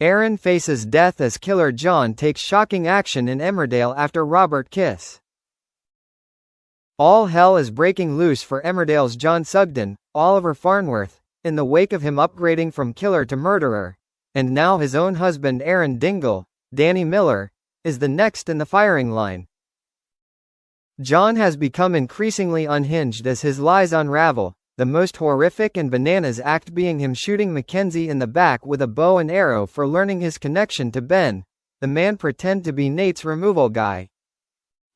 Aaron faces death as killer John takes shocking action in Emmerdale after Robert kiss. All hell is breaking loose for Emmerdale's John Sugden, Oliver Farnworth, in the wake of him upgrading from killer to murderer. And now his own husband Aaron Dingle, Danny Miller, is the next in the firing line. John has become increasingly unhinged as his lies unravel, the most horrific and bananas act being him shooting Mackenzie in the back with a bow and arrow for learning his connection to Ben, the man pretend to be Nate's removal guy.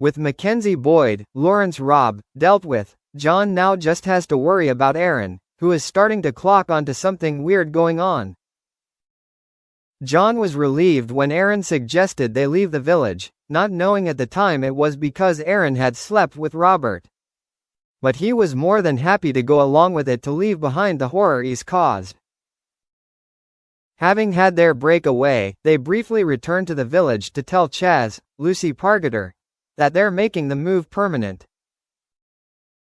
With Mackenzie Boyd, Lawrence Robb, dealt with, John now just has to worry about Aaron, who is starting to clock onto something weird going on. John was relieved when Aaron suggested they leave the village, not knowing at the time it was because Aaron had slept with Robert. But he was more than happy to go along with it to leave behind the horror he's caused. Having had their breakaway, they briefly return to the village to tell Chaz, Lucy Pargeter, that they're making the move permanent.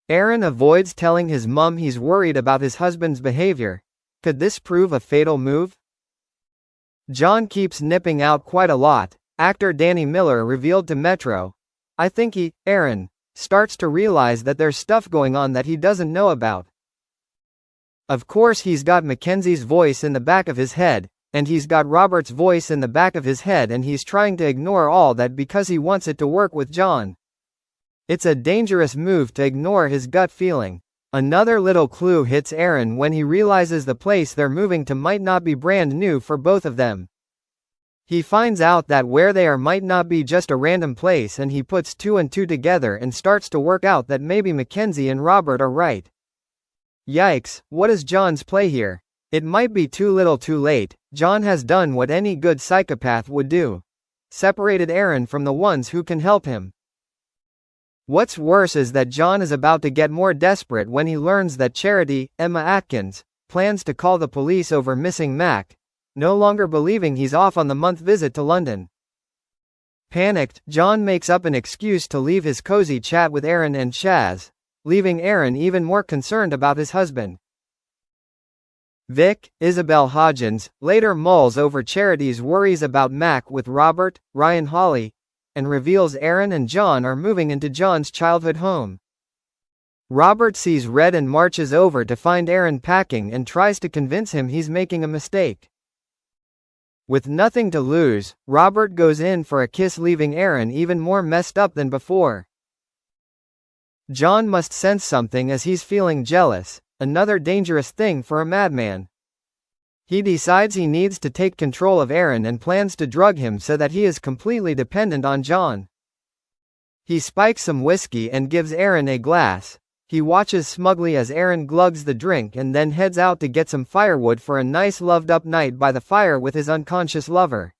Aaron avoids telling his mum he's worried about his husband's behavior. Could this prove a fatal move? John keeps nipping out quite a lot. Actor Danny Miller revealed to Metro, "I think Aaron, starts to realize that there's stuff going on that he doesn't know about. Of course he's got Mackenzie's voice in the back of his head, and he's got Robert's voice in the back of his head, and he's trying to ignore all that because he wants it to work with John. It's a dangerous move to ignore his gut feeling." Another little clue hits Aaron when he realizes the place they're moving to might not be brand new for both of them. He finds out that where they are might not be just a random place, and he puts two and two together and starts to work out that maybe Mackenzie and Robert are right. Yikes, what is John's play here? It might be too little too late. John has done what any good psychopath would do. Separated Aaron from the ones who can help him. What's worse is that John is about to get more desperate when he learns that Charity, Emma Atkins, plans to call the police over missing Mac, no longer believing he's off on the month visit to London. Panicked, John makes up an excuse to leave his cozy chat with Aaron and Chaz, leaving Aaron even more concerned about his husband. Vic, Isabel Hodgins, later mulls over Charity's worries about Mac with Robert, Ryan Hawley, and reveals Aaron and John are moving into John's childhood home. Robert sees red and marches over to find Aaron packing and tries to convince him he's making a mistake. With nothing to lose, Robert goes in for a kiss, leaving Aaron even more messed up than before. John must sense something as he's feeling jealous, another dangerous thing for a madman. He decides he needs to take control of Aaron and plans to drug him so that he is completely dependent on John. He spikes some whiskey and gives Aaron a glass. He watches smugly as Aaron glugs the drink and then heads out to get some firewood for a nice loved-up night by the fire with his unconscious lover.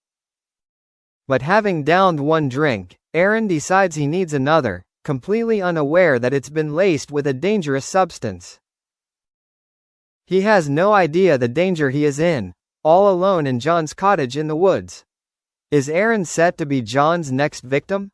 But having downed one drink, Aaron decides he needs another, completely unaware that it's been laced with a dangerous substance. He has no idea the danger he is in, all alone in John's cottage in the woods. Is Aaron set to be John's next victim?